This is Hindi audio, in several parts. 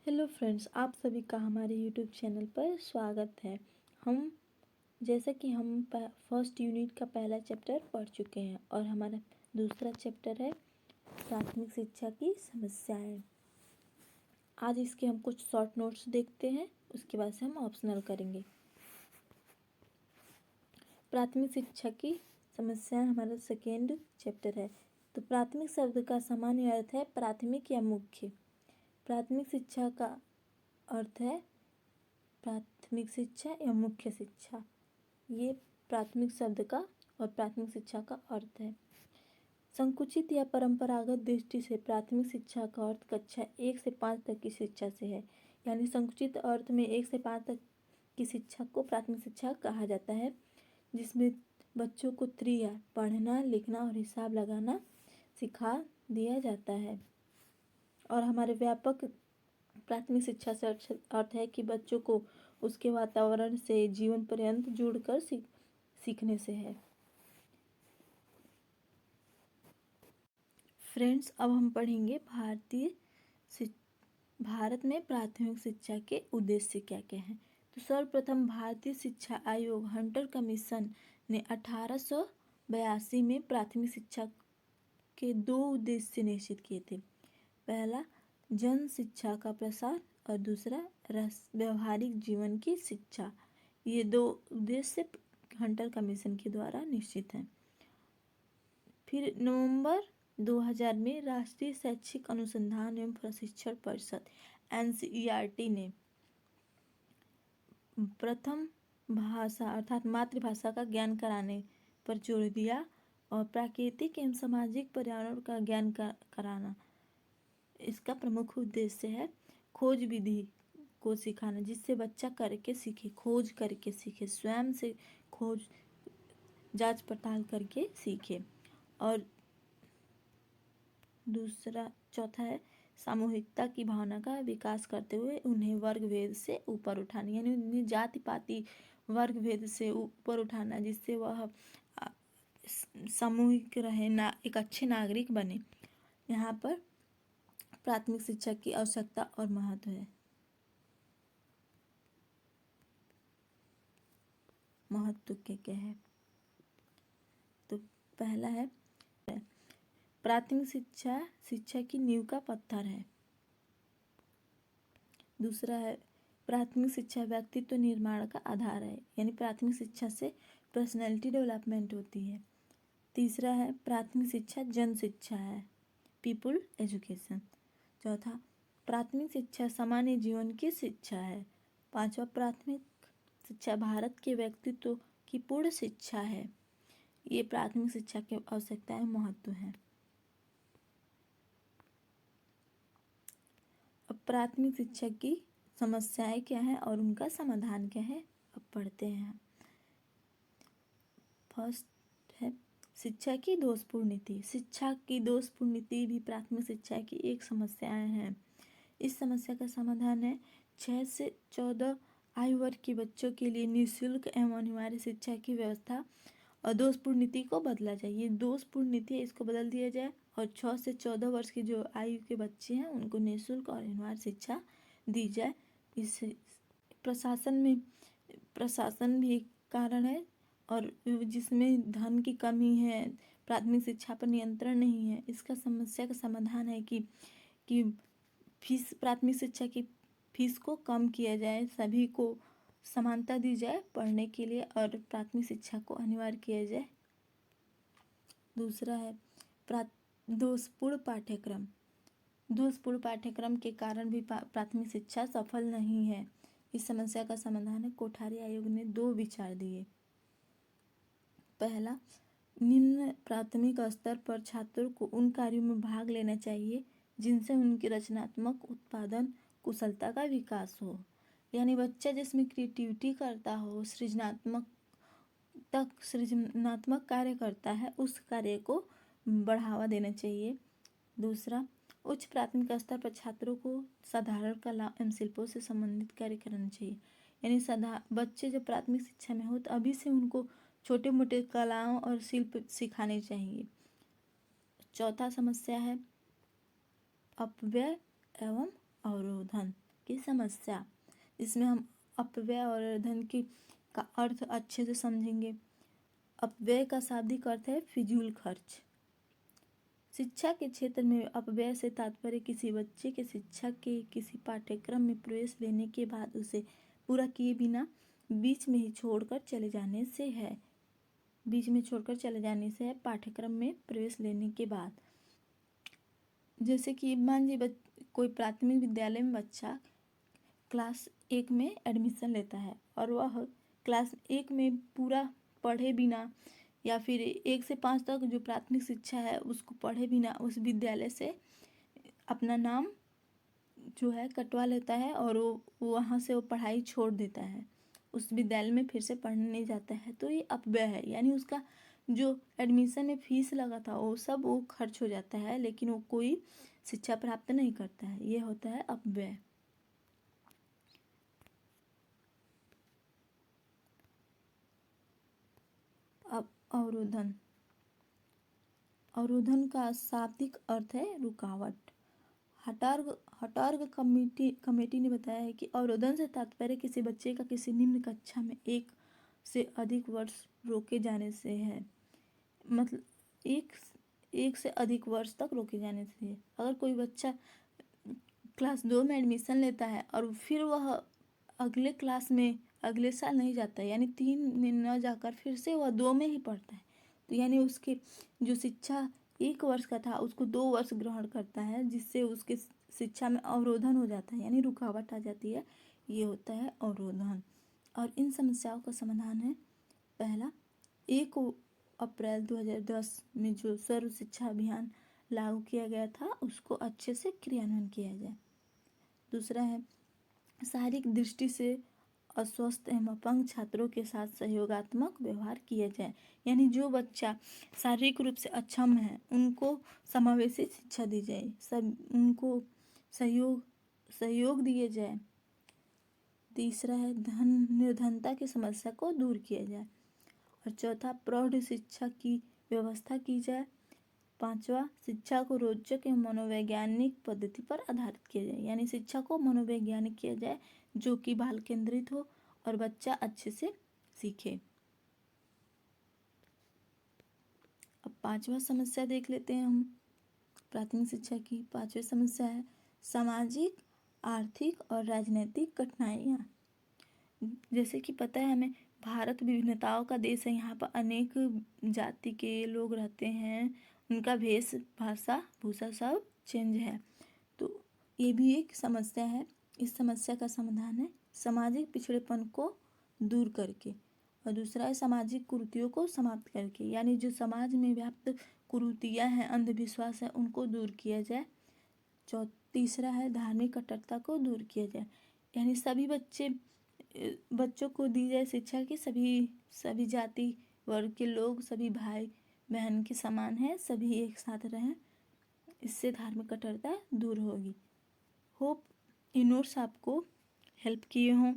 हेलो फ्रेंड्स, आप सभी का हमारे यूट्यूब चैनल पर स्वागत है। जैसा कि हम फर्स्ट यूनिट का पहला चैप्टर पढ़ चुके हैं और हमारा दूसरा चैप्टर है प्राथमिक शिक्षा की समस्याएं। आज इसके हम कुछ शॉर्ट नोट्स देखते हैं, उसके बाद से हम ऑप्शनल करेंगे। प्राथमिक शिक्षा की समस्याएं हमारा सेकेंड चैप्टर है। तो प्राथमिक शब्द का सामान्य अर्थ है प्राथमिक या मुख्य। प्राथमिक शिक्षा का अर्थ है प्राथमिक शिक्षा या मुख्य शिक्षा। ये प्राथमिक शब्द का और प्राथमिक शिक्षा का अर्थ है। संकुचित या परंपरागत दृष्टि से प्राथमिक शिक्षा का अर्थ कक्षा 1 से 5 तक की शिक्षा से है। यानी संकुचित अर्थ में 1 से 5 तक की शिक्षा को प्राथमिक शिक्षा कहा जाता है, जिसमें बच्चों को त्रिया पढ़ना, लिखना और हिसाब लगाना सिखा दिया जाता है। और हमारे व्यापक प्राथमिक शिक्षा से अर्थ है कि बच्चों को उसके वातावरण से जीवन पर्यंत जुड़कर सीखने से है। फ्रेंड्स, अब हम पढ़ेंगे भारत में प्राथमिक शिक्षा के उद्देश्य क्या क्या हैं। तो सर्वप्रथम भारतीय शिक्षा आयोग हंटर कमीशन ने 1882 में प्राथमिक शिक्षा के 2 उद्देश्य निश्चित किए थे। पहला जन शिक्षा का प्रसार और दूसरा व्यवहारिक जीवन की शिक्षा। ये 2 उद्देश्य हंटर कमीशन के द्वारा निश्चित हैं। फिर नवंबर 2000 में राष्ट्रीय शैक्षिक अनुसंधान एवं प्रशिक्षण परिषद NCERT ने प्रथम भाषा अर्थात मातृभाषा का ज्ञान कराने पर जोर दिया और प्राकृतिक एवं सामाजिक पर्यावरण का ज्ञान कराना इसका प्रमुख उद्देश्य है। खोज विधि को सिखाना, जिससे बच्चा करके सीखे, खोज करके सीखे, स्वयं से खोज जांच पड़ताल करके सीखे। और चौथा है सामूहिकता की भावना का विकास करते हुए उन्हें वर्ग भेद से ऊपर उठाना, यानी उन्हें जाति पाति वर्ग भेद से ऊपर उठाना, जिससे वह सामूहिक रहे, एक अच्छे नागरिक बने। यहाँ पर प्राथमिक शिक्षा की आवश्यकता और महत्व है। महत्व क्या है? तो पहला है प्राथमिक शिक्षा की नींव का पत्थर है। दूसरा है प्राथमिक शिक्षा व्यक्तित्व निर्माण का आधार है, यानी प्राथमिक शिक्षा से पर्सनैलिटी डेवलपमेंट होती है। तीसरा है प्राथमिक शिक्षा जन शिक्षा है, पीपुल एजुकेशन। चौथा प्राथमिक शिक्षा सामान्य जीवन की शिक्षा है। पांचवा प्राथमिक शिक्षा भारत के व्यक्तित्व की पूर्ण शिक्षा है। ये प्राथमिक शिक्षा की आवश्यकताएं महत्व है। अब प्राथमिक शिक्षा की समस्याएं क्या है और उनका समाधान क्या है, अब पढ़ते हैं। फर्स्ट है शिक्षा की दोषपूर्ण नीति। शिक्षा की दोषपूर्ण नीति भी प्राथमिक शिक्षा की एक समस्याएं हैं। इस समस्या का समाधान है 6 से 14 आयु वर्ग के बच्चों के लिए निःशुल्क एवं अनिवार्य शिक्षा की व्यवस्था और दोषपूर्ण नीति को बदला जाए। ये दोषपूर्ण नीति है, इसको बदल दिया जाए और 6 से 14 वर्ष की जो आयु के बच्चे हैं उनको निःशुल्क और अनिवार्य शिक्षा दी जाए। इससे प्रशासन भी एक कारण है, और जिसमें धन की कमी है, प्राथमिक शिक्षा पर नियंत्रण नहीं है। इसका समस्या का समाधान है कि फीस, प्राथमिक शिक्षा की फीस को कम किया जाए, सभी को समानता दी जाए पढ़ने के लिए और प्राथमिक शिक्षा को अनिवार्य किया जाए। दूसरा है दोषपूर्ण पाठ्यक्रम। दोषपूर्ण पाठ्यक्रम के कारण भी प्राथमिक शिक्षा सफल नहीं है। इस समस्या का समाधान है कोठारी आयोग ने 2 विचार दिए। पहला, निम्न प्राथमिक स्तर पर छात्रों को उन कार्यों में भाग लेना चाहिए जिनसे उनकी रचनात्मक उत्पादन कुशलता का विकास हो। यानी बच्चा जिसमें क्रिएटिविटी करता हो, सृजनात्मक कार्य करता है, उस कार्य को बढ़ावा देना चाहिए। दूसरा, उच्च प्राथमिक स्तर पर छात्रों को साधारण कला एवं शिल्पों से संबंधित कार्य करना चाहिए। यानी बच्चे जब प्राथमिक शिक्षा में हो तो अभी से उनको छोटे मोटे कलाओं और शिल्प सिखाने चाहिए। चौथा समस्या है अपव्यय एवं अवरोधन की समस्या, इसमें हम अपव्यय और धन की का अर्थ अच्छे से समझेंगे। अपव्यय का शाब्दिक अर्थ है फिजूल खर्च। शिक्षा के क्षेत्र में अपव्यय से तात्पर्य किसी बच्चे के शिक्षा के किसी पाठ्यक्रम में प्रवेश लेने के बाद उसे पूरा किए बिना बीच में ही छोड़कर चले जाने से है। बीच में छोड़कर चले जाने से है पाठ्यक्रम में प्रवेश लेने के बाद। जैसे कि मान लीजिए कोई प्राथमिक विद्यालय में बच्चा क्लास 1 में एडमिशन लेता है और वह क्लास 1 में पूरा पढ़े बिना या फिर 1 से 5 तक जो प्राथमिक शिक्षा है उसको पढ़े बिना उस विद्यालय से अपना नाम जो है कटवा लेता है और वो वहाँ से वो पढ़ाई छोड़ देता है, उस विद्यालय में फिर से पढ़ने नहीं जाता है, तो ये अपव्यय है। यानी उसका जो एडमिशन में फीस लगा था वो सब वो खर्च हो जाता है, लेकिन वो कोई शिक्षा प्राप्त नहीं करता है। ये होता है अपव्यय। अब अवरोधन। अवरोधन का शाब्दिक अर्थ है रुकावट। हटार्ग कमेटी ने बताया है कि अवरोधन से तात्पर्य किसी बच्चे का किसी निम्न कक्षा में 1 से अधिक वर्ष रोके जाने से है। मतलब एक से अधिक वर्ष तक रोके जाने से है। अगर कोई बच्चा क्लास 2 में एडमिशन लेता है और फिर वह अगले क्लास में अगले साल नहीं जाता है, यानी 3 में न जाकर फिर से वह 2 में ही पढ़ता है, तो यानी उसके जो शिक्षा 1 वर्ष का था उसको 2 वर्ष ग्रहण करता है, जिससे उसके शिक्षा में अवरोधन हो जाता है, यानी रुकावट आ जाती है। ये होता है अवरोधन। और इन समस्याओं का समाधान है, पहला, 1 अप्रैल 2010 में जो सर्व शिक्षा अभियान लागू किया गया था उसको अच्छे से क्रियान्वयन किया जाए। दूसरा है, शारीरिक दृष्टि से अस्वस्थ एवं अपंग छात्रों के साथ सहयोगात्मक व्यवहार किया जाए, यानी जो बच्चा शारीरिक रूप से अक्षम है उनको समावेशी शिक्षा दी जाए, सब उनको सहयोग दिए जाए। तीसरा है, धन निर्धनता की समस्या को दूर किया जाए। और चौथा, प्रौढ़ शिक्षा की व्यवस्था की जाए। पांचवा, शिक्षा को रोचक एवं मनोवैज्ञानिक पद्धति पर आधारित किया जाए, यानी शिक्षा को मनोवैज्ञानिक किया जाए जो कि बाल केंद्रित हो और बच्चा अच्छे से सीखे। अब 5वां समस्या देख लेते हैं हम प्राथमिक शिक्षा की। 5वीं समस्या है सामाजिक, आर्थिक और राजनीतिक कठिनाइयाँ। जैसे कि पता है हमें, भारत विभिन्नताओं का देश है। यहाँ पर अनेक जाति के लोग रहते हैं, उनका वेश भाषा भूषा सब चेंज है, तो ये भी एक समस्या है। इस समस्या का समाधान है सामाजिक पिछड़ेपन को दूर करके, और दूसरा है सामाजिक कुरीतियों को समाप्त करके, यानी जो समाज में व्याप्त कुरीतियाँ हैं, अंधविश्वास है, उनको दूर किया जाए। तीसरा है धार्मिक कट्टरता को दूर किया जाए, यानी सभी बच्चों को दी जाए शिक्षा की सभी जाति वर्ग के लोग सभी भाई बहन के समान हैं, सभी एक साथ रहें, इससे धार्मिक कट्टरता दूर होगी। होप ये नोट्स आपको हेल्प किए हों,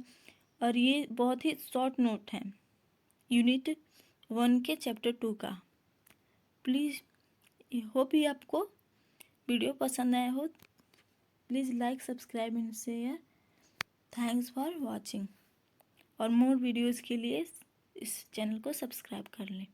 और ये बहुत ही शॉर्ट नोट है यूनिट 1 के चैप्टर 2 का। प्लीज़ होप ये आपको वीडियो पसंद आया हो। Please like, subscribe and share. Thanks for watching. और मोर वीडियोज़ के लिए इस चैनल को सब्सक्राइब कर लें।